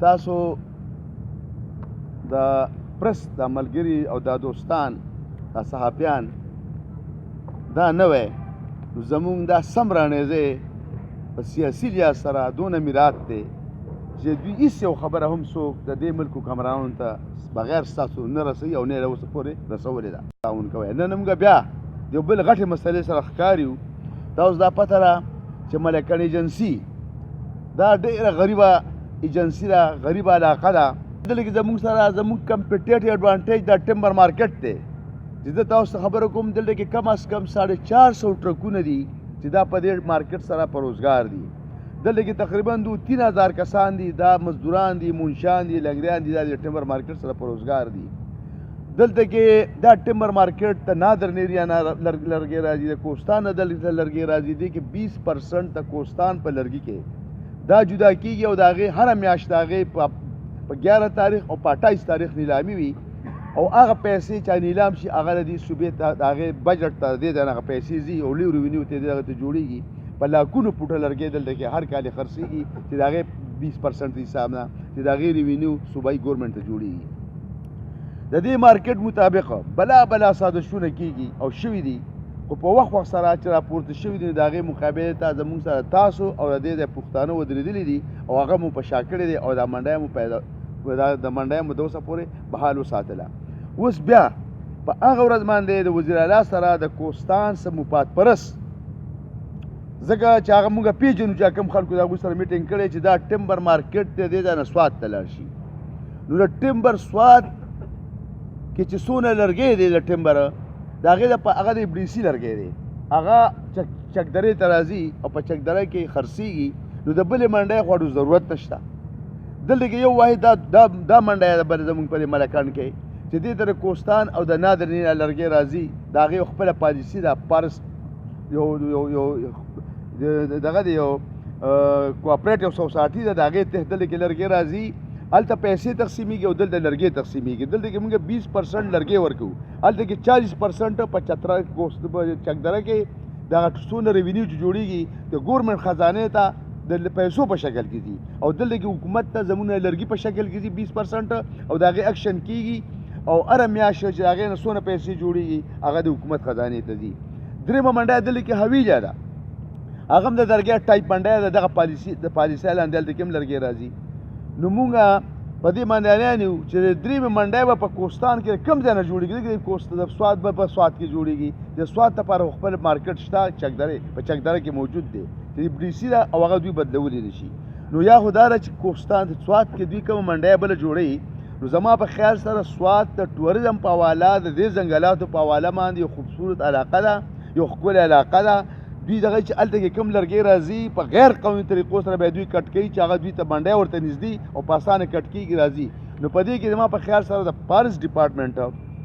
تاسو د پرس د ملګري او د دوستان د صحافیان دا نه وی نو زمونږ دا سم رانیځی په سیاسي لحاظ سره دونه میرات دی چې دوی هېڅ یو خبره هم څوک د دې ملک حکمرانانو ته بغیر ستاسو نه رسوي او نه یې اوسه پورې رسولې ده تعاون کوئ نن موږ بیا د یو بل غټې مسلې سره ښکار یو دا اوس دا پته ده چې ملکن ایجنسي دا ډېره غریبه ایجنسي ده غریبه علاقه ده دلته کې زموږ سره زموږ کمپیټیټیو اډوانټیج دا ټمبر مارکیټ دی چې زه تاسو ته خبره کوم دلته کې کم از کم 450 ټرکونه دي چې دا په دې مارکیټ سره په روزګار دي دلته کې تقریبا 3000 کسان دي دا مزدوران دي منشان دي لنګریان دي دا د ټمبر مارکیټ سره په روزګار دي دلته کې دا ټمبر مارکیټ ته نادر ایریا نه لرګي راځي د کوستان نه دلته لرګي راځي دی کې 20% د کوستان په لرګي کې دا جدا کیږي او د هغې هره میاشت د هغې په 11 تاریخ او په 28 تاریخ نیلامي وي او هغه پیسې چې نیلام شي هغه د دې صوبې ته د هغې بجټ ته د دې هغه پیسې ځي او لوی ریونیو ته دغه ته جوړېږي په لاکونو فوټه لرګی دلته کې هر کال یې خرڅېږي چې د هغې 20% حساب نه چې د هغې ریونیو صوبایي ګورمنټ ته جوړېږي د دې مارکیټ مطابق بلا سازشونه کېږي او شوي دي خو په وخت سره چې راپورته شوي دي د هغې مقابلې ته زموږ سره تاسو او د دې د پښتانه ودرېدلي دي او هغه مو په شا کړی دی او دا منډی مو پیدا د منډی مو د اوسه پورې بحال وساتله اوس بیا په هغه ورځ باندې د وزیر اعلی سره د کوستان څه مفاد پرست ځکه چې هغه موږ پیژنو چې کوم خلکو د هغوی سره میټینګ کړی چې دا ټمبر مارکیټ دی دې ځای نه سوات ته لاړ شي نو د ټمبر سوات کې چې څونه لرګی دی د ټمبر د هغې هغه د ابلیسي لرګی دی هغه چکدرې ته راځي او په چکدره کې خرڅېږي نو د بلې منډۍ خوړو ضرورت نشته دلته کې یو واحد دا منډۍ ده بل زموږ په دې ملکان کې چې دې ته د کوستان او د نادر نینا لرګی راځي د هغې خپله پالیسي ده پارس دغه د یو کوآپریټیو سوسایټي ده د هغې تحت دلته کې لرګی راځي هلته پیسې تقسیمیږي او دلته لرګی تقسیمیږي دلته کې موږ 20% لرګی ورکوو هلته کې 40% په چکدره کې دغه څونه ریونیو چې جوړېږي د ګورمنټ خزانې ته د پیسو په شکل کې دي او دلته کې حکومت ته زمونږ لرګي په شکل کې دي 20% او د هغې اکشن کېږي او هره میاشت چې د هغې نه څونه پیسې جوړېږي هغه د حکومت خزانې ته ځي درېیمه منډۍ دلته کې هویجه ده هغه هم د درګۍ ټایپ منډۍ ده دغه پالیسۍ لاندې هلته کې هم لرګی راځي نو مونږ په دې باندې یو چې د درېیمې منډۍ به په کوستان کې کوم ځای نه جوړېږي د سوات به په سوات کې جوړېږي د سوات لپاره خپل مارکیټ شته چکدرې په چکدره کې موجود دی چې ابلیسي ده او هغه دوی بدلولی نه شي نو یا خو دا ده چې کوستان سوات کې دوی کومه منډۍ بله جوړوي نو زما په خیال سره سوات د ټوریزم په حواله د دې ځنګلاتو په حواله باندې یو خوبصورت علاقه ده یو ښکلې علاقه ده دوی دغه چې هلته کې کوم لرګی راځي په غیر قانوني طریقو سره به دوی کټ کوي چې هغه دوی ته منډۍ ورته نږدې او په اسانه کټ کېږي راځي نو په دې کې زما په خیال سره د فارست ډپارټمنټ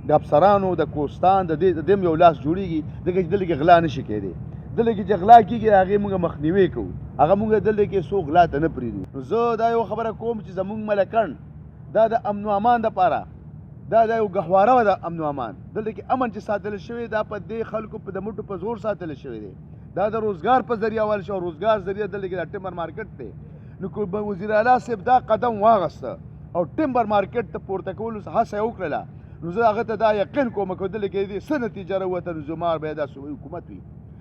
د افسرانو د کوستان د دې یو لاس جوړېږي ځکه چې دلته کې غلا نشي کېدی دلته کې چې غلا کېږي د هغې موږ مخنیوی کوو هغه موږ دلته کې څوک غلا ته نه پرېږدو نو زه دا یو خبره کوم چې زموږ ملکن دا د امن و امان دپاره دا یو ګهواره وه د امن و امان دلته کې امن چې ساتل شوی دا په دې خلکو په د مټو په زور ساتل شوی دی دا د روزګار په ذریعه ول شو روزګار ذریعه دلته کې د ټمبر مارکیټ دی نو که وزیر اعلی صاحب دا قدم واغسته او ټمبر مارکیټ ته پورته کولو هڅه یې وکړله نو زه هغه ته دا یقین کوم که دلته کې څه نتیجه راووته نو زما به دا صوبایي حکومت وي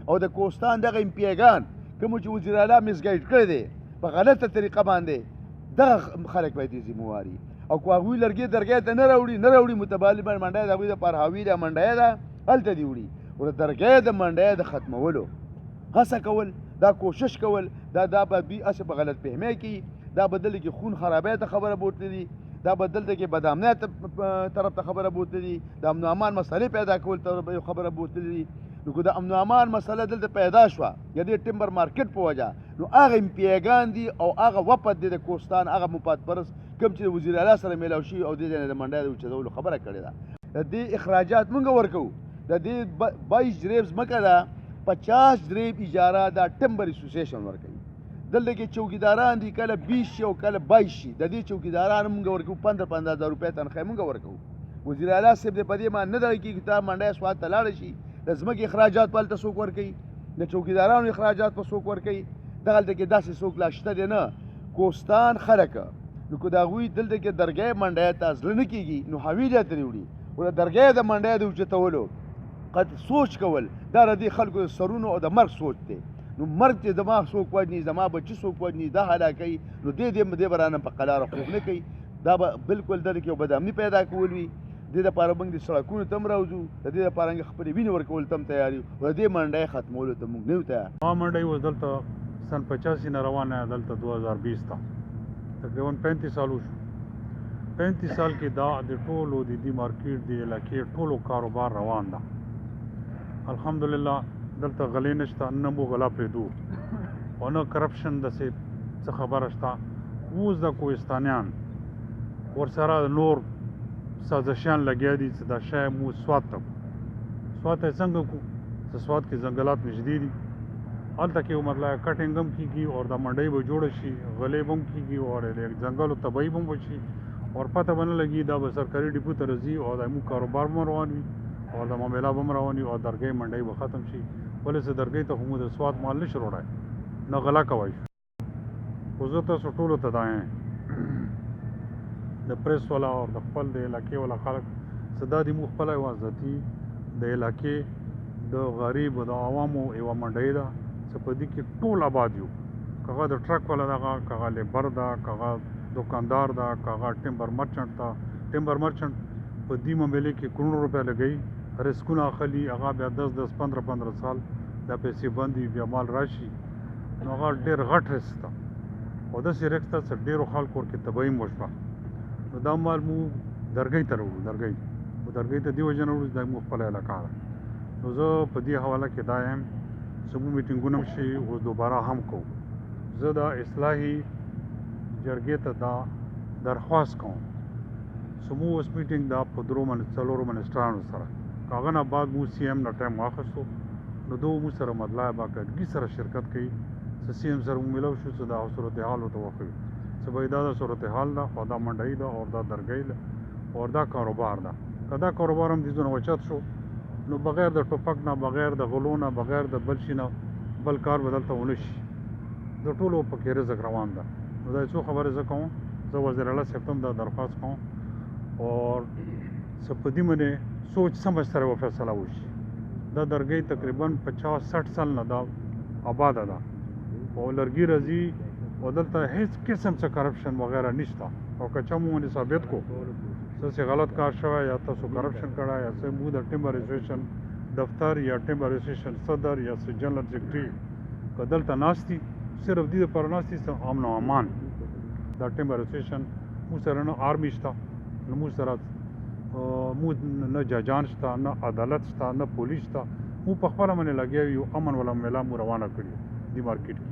او د کوستان دغه امپیګان کوم چې وزیر اعلی مسګایډ کړی دی په غلطه طریقه باندې دغه خلک باید یې ذمواري او که هغوی لرګي درګۍ ته نه راوړي متبادل منډۍ د هغوی دپاره هوي ده منډۍ ده هلته دې وړي او د درګۍ د منډۍ د ختمولو هڅه کول دا کوشش کول دا به دوی هسې په غلط فهمۍ کې دا به دلته کې خون خرابۍ ته خبره بوتلي دا به دلته کې بدامنۍ طرف ته خبره بوتلي د امن و امان مسلې پیدا کول ته خبره بوتلي نو که د امن و امان مسله دلته پیدا شوه یا دې ټمبر مارکیټ په وجه نو هغه امپیګان دي او هغه وپد دی د کوستان هغه مفاد پرست کوم چې د وزیر اعلی سره میلاو شي او دې ځای نه د منډۍ د اوچتولو خبره کړې ده د دې اخراجات موږ ورکوو د دې 22 جریب ځمکه ده 50 جریب اجاره دا ټمبر اسوسیشن ورکوي دلته کې چوکیداران دي کله 20 شي او کله 22 شي د دې چوکیداران موږ ورکوو 15,000 روپۍ تنخواه موږ ورکوو وزیر اعلی صاحب دې په دې باندې نه دغه کېږي تا منډۍ سوات ته لاړه شي د ځمکې اخراجات په هلته څوک ورکوي د چوکیدارانو اخراجات په څوک ورکوي دغلته کې داسې څوک لا شته دی نه کوستان خلک نو که د هغوی دلته کې درګاه منډی ته زړه نه کېږي نو هویجه ته نه وړي او د درګاه د منډی د اوچتولو قد سوچ کول دا د دې خلکو د سرونو او د مرګ سوچ دی نو مرګ چې زما څوک وژني زما بچي څوک وژني دا هلاکوي نو دې به رانه په قلاره خوب نه کوي دا به بالکل دلته کې یو بدامني پیدا کول وي دې دپاره موږ د سړکونو ته هم راوځو د دې دپاره موږ خپلې وینې ورکولو ته هم تیار یو او د دې منډۍ ختمولو ته موږ نه یو تیار. ما منډۍ اوس دلته سن 85 نه روانه دلته 2020 ته تقریبا 35 سال وشو. 35 سال کې دا د ټولو د دې مارکیټ د علاقې ټولو کاروبار روان ده. الحمدلله دلته غلې نشته نه مو غلا پرېږدو او نه کرپشن داسې څه خبره شته. اوس د کوهستانیان ورسره نور سازشیان لګیا دي چې دا شی مو سوات ته سوات ته څنګه کړو چې سوات کې ځنګلات نږدې دي هلته کې مطلب کټینګ هم کېږي او دا منډۍ به جوړه شي غلې به هم کېږي او د ځنګلو تباهي به هم وشي او پته به نه لګي دا به سرکاري ډیپو ته راځي او د موږ کاروبار به روان وي او د معامله به هم روان وي او درګۍ منډۍ به ختم شي. ولې چې درګۍ ته خو مو د سوات مال نه شي وړی نه غلا کوی خو زه تاسو ټولو ته دا یم د پریس والا او د خپل د علاقې والا خلک چې دا د موږ خپله یوه ذاتي د علاقې د غریب د عوامو یوه منډۍ ده چې په دې کې ټول آباد یو که هغه د ټرک والا دغه که هغه لیبر ده که هغه دوکاندار ده که هغه ټمبر مرچنټ ده. ټمبر مرچنټ په دې معاملې کې کروڑ روپۍ لګوي رسکونه اخلي هغه بیا 10 15 سال دا پیسې بند وي بیا مال راشي نو هغه ډېر غټ رسک ده او داسې رسک ته چې ډېرو خلکو ورکې تباهي هم وشوه. نو دا مال مو درګۍ ته راوړو درګۍ ته دې وجه نه وړو چې دا مو خپله علاقه ده. نو زه په دې حواله کې دا یم چې مو میټینګونه هم شي اوس دوباره هم کوو. زه دا اصلاحي جرګې ته دا درخواست کوم چې مو اوس میټینګ دا په 3 منسټرانو سره که هغه نه بعد مو سی ایم نه ټایم واخیستو نو دو مو سره مطلع باقاعدګي سره شرکت کوي چې سی ایم سره مو میلاو شو چې دا صورتحال ورته وښیو چې بھائی دا صورتحال ده او دا منډۍ ده او دا درګۍ ده او دا کاروبار ده. که دا کاروبار هم دې ځونه اوچت شو نو بغیر د ټوپک نه بغیر د غلو نه بغیر د بل شي نه بل کار به دلته ونه شي. د ټولو پکې رزق روان ده. نو دا څو خبرې زه کوم زه وزیر اعلی صاحب ته هم دا درخواست کوم اور څه په دې باندې سوچ سمجھ سره یوه فیصله وشي. دا درګۍ تقریبا 50-60 سال نه دا آباده ده او لرګي راځي او دلته هیڅ قسم څه کرپشن وغیره نشته او که چا مو ثابت کو څه غلط کار شوی یا تاسو کرپشن کړی یا څه مو د ټیمبر ایسوسیشن دفتر یا ټیمبر ایسوسیشن صدر یا څه جنرال سیکرټري که دلته ناست دي صرف دې دپاره ناست دي چې امن او امان دا ټیمبر ایسوسیشن مو سره نه آرمي شته نو مو سره مو نه ججان شته نه عدالت شته نه پولیس شته مو په خپله باندې لګیا یو امن والا میله مو روانه کړي دې مارکیټ کې.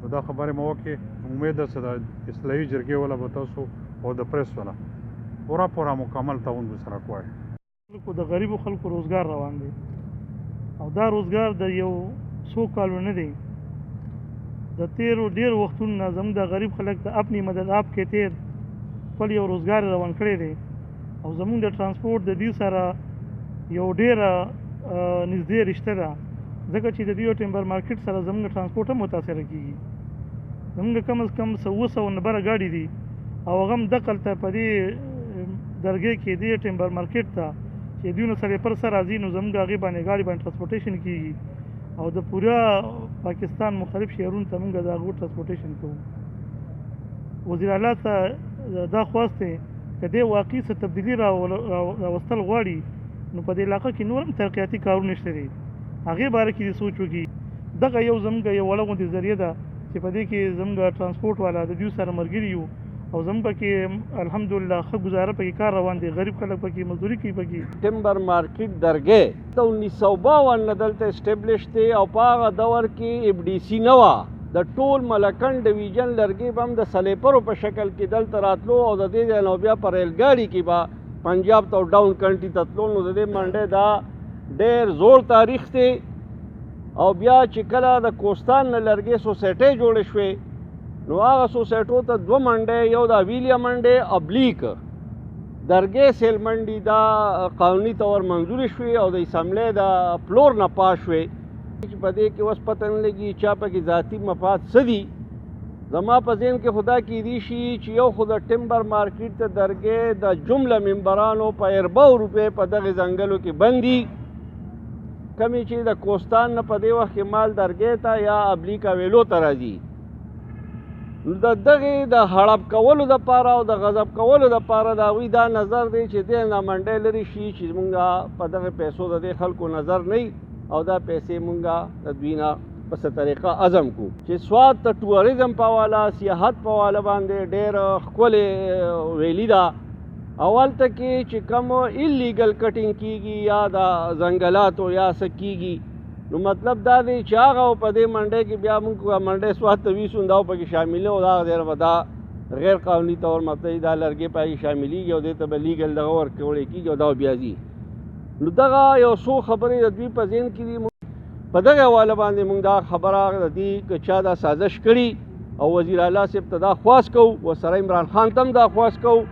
نو دا خبرې مو وکړې امید ده چې د اصلاحي جرګې والا به تاسو او د پریس والا پورا مکمل تعاون به سره کوئ. د غریبو خلکو روزګار روان دی او دا روزګار د یو څو کالو نه دی د تیرو ډېر وختونو نه زموږ د غریب خلک د اپنی مدد آپ کې تیر خپل یو روزګار روان کړی دی او زموږ د ترانسپورټ د دې سره یو ډېره نږدې رشته ده ځکه چې د دې ټیمبر مارکیټ سره زموږ ترانسپورټ هم متاثره کېږي. زموږ کم از کم 200 نه بره ګاډي دي او هغه هم دقلته په دې درګۍ کې دې ټیمبر مارکیټ ته چې دوی نو سره پر سر راځي نو زموږ هغې باندې ګاډي باندې ترانسپورټیشن کېږي او د پوره پاکستان مختلف شهرونو ته موږ د هغو ترانسپورټیشن کوو. وزیر اعلی ته دا خواست دی که دې واقعي څه تبدیلي راوستل غواړي نو په دې علاقه کې نور هم ترقیاتي کارونه شته دي هغې باره کې دې سوچ وکړي. دغه یو زموږ یو وړه غوندې ذریعه ده چې په دې کې زموږ ترانسپورټ والا د دوی سره ملګري یو او زموږ پکې الحمدلله ښه ګزاره پکې کار روان دی غریب خلک پکې مزدوري کوي پکې. ټیمبر مارکیټ درګۍ د 1952 نه دلته اسټیبلیش دی او په هغه دور کې اف ډي سي نه وه د ټول ملکن ډویژن لرګي به هم د سلیپرو په شکل کې دلته راتلو او د دې ځای نه بیا په ریل ګاډي کې به پنجاب ته ډاون کنټري ته تلو نو د دې منډۍ دا ډېر زوړ تاریخ دی. او بیا چې کله د کوستان نه لرګي سوسایټۍ جوړې شوې نو هغه سوسایټو ته 2 منډۍ یو د ویلیا منډۍ ابلیک درګۍ سیل منډي دا قانوني طور منظوري شوې او د اسمبلۍ د فلور نه پاس شوې چې په دې کې اوس پته نه لګي چا پکې ذاتي مفاد څه دي زما په ذهن کې خدا کیدی شي چې یو خو د ټمبر مارکیټ ته درګې د جمله ممبرانو په 40 روپۍ په دغه ځنګلو کې بندي کمی چې د کوستان نه په دې وخت کې مال درګې ته یا ابلیکا ویلو ته راځي نو د دغې د هړپ کولو دپاره او د غضب کولو دپاره د هغوی دا نظر دی چې دې نه منډی لرې شي چې مونږ په دغه پیسو د دې خلکو نظر نه او دا پیسې مونږ د دوی نه په څه طریقه عزم کو چې سواد د ټوریزم په حواله سیاحت په حواله باندې ډېر ښکلې ویلي ده اول ته کې چې کوم ایلیګل کټینګ کیږي یا د ځنګلاتو یا څه کیږي نو مطلب دا دی چې هغه په دې منډۍ کې بیا موږ منډۍ سواد ته ویسو دا پکې شامله او دا ډېر به دا غیر قانوني طور مطلب دا لرګې پکې شاملېږي او دې ته به لیګل دغه ورکولی کېږي او دا بیا ځي نو دغه یو څو خبرې د دوی په ذهن کې دي په دغه حواله باندې موږ دا خبره د دې که چا دا سازش کړي او وزیر اعلی صاحب ته دا خواست کوو ورسره عمران خان ته هم دا خواست کوو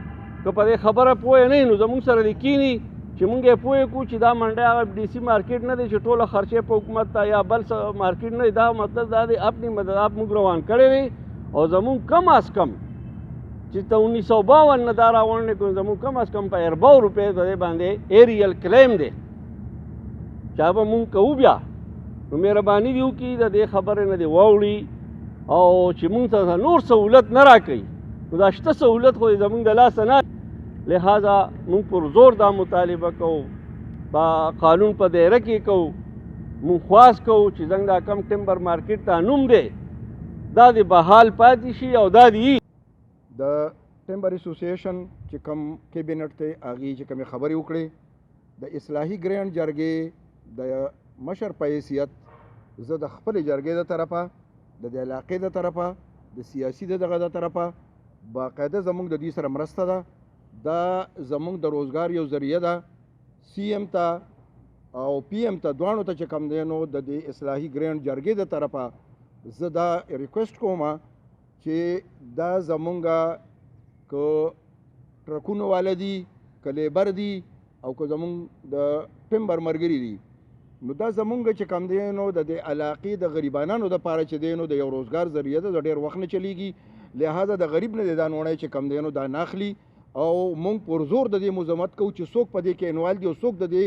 که په دې خبره پوه نه نو زموږ سره دې کینی چې مونږ یې پوه کړو چې دا منډی هغه ډي سي مارکیټ نه دی چې ټوله خرچې په حکومت ته یا بل څه مارکیټ نه دی دا مطلب دا دی اپنی مددات موږ روان کړی دی او زمونږ کم از کم چې ته 1952 نه دا راغونډې کړو زمونږ کم از کم په 40 روپۍ په دې باندې ایریل کلیم دی چې هغه به مونږ کوو بیا نو مهرباني دې وکړي د دې خبرې نه دې واوړي او چې مونږ ته نور سهولت نه راکوي نو دا شته سهولت خو زمونږ د لاسه نه لہذا مونږ پر زور دا مطالبه کوو با قانون په دایره کې کوو مونږ خواست کوو چې زموږ دا کم ټمبر مارکیټ ته نوم دی دا د بحال پاتې شي او دا دی د ټمبر اسوسییشن چې کوم کیبینټ ته هغې چې کومې خبرې وکړې د اصلاحي ګرینډ جرګې د مشر په حیثیت زه د خپلې جرګې د طرفه د دې علاقې د طرفه د سیاسي دغه د طرفه باقاعده زموږ د دې سره مرسته ده دا زموږ د روزګار یو ذریعه ده سی ایم ته او پی ایم ته دواړو ته چې کوم دی نو د دې اصلاحي ګرینډ جرګې د طرفه زه دا ریکویسټ کوم چې دا زمونږ که ټرکونو والا دي که لیبر دي او که زمونږ د ټمبر ملګري دي نو دا زمونږ چې کوم دی نو د دې علاقې د غریبانانو دپاره چې دی نو د یو روزګار ذریعه ده د ډېر وخت نه چلیږي لہذا د غریب نه دی دا نوړی چې کوم دی نو دا ناخلي او مونږ پر زور د دې مزاحمت کوو چې څوک په دې کې انوال دي او څوک د دې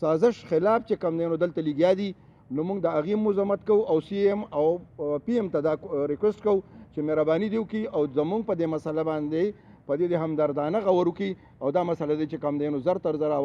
سازش خلاف چې کوم دی نو دلته لګیا دي نو مونږ د هغې مزاحمت کوو او سی ایم او پی ایم ته دا ریکویسټ کوو چې مهرباني دې وکړي او زمونږ په دې مسله باندې په دې همدردانه غور وکړي او دا مسله دی چې کوم دی نو زر تر زر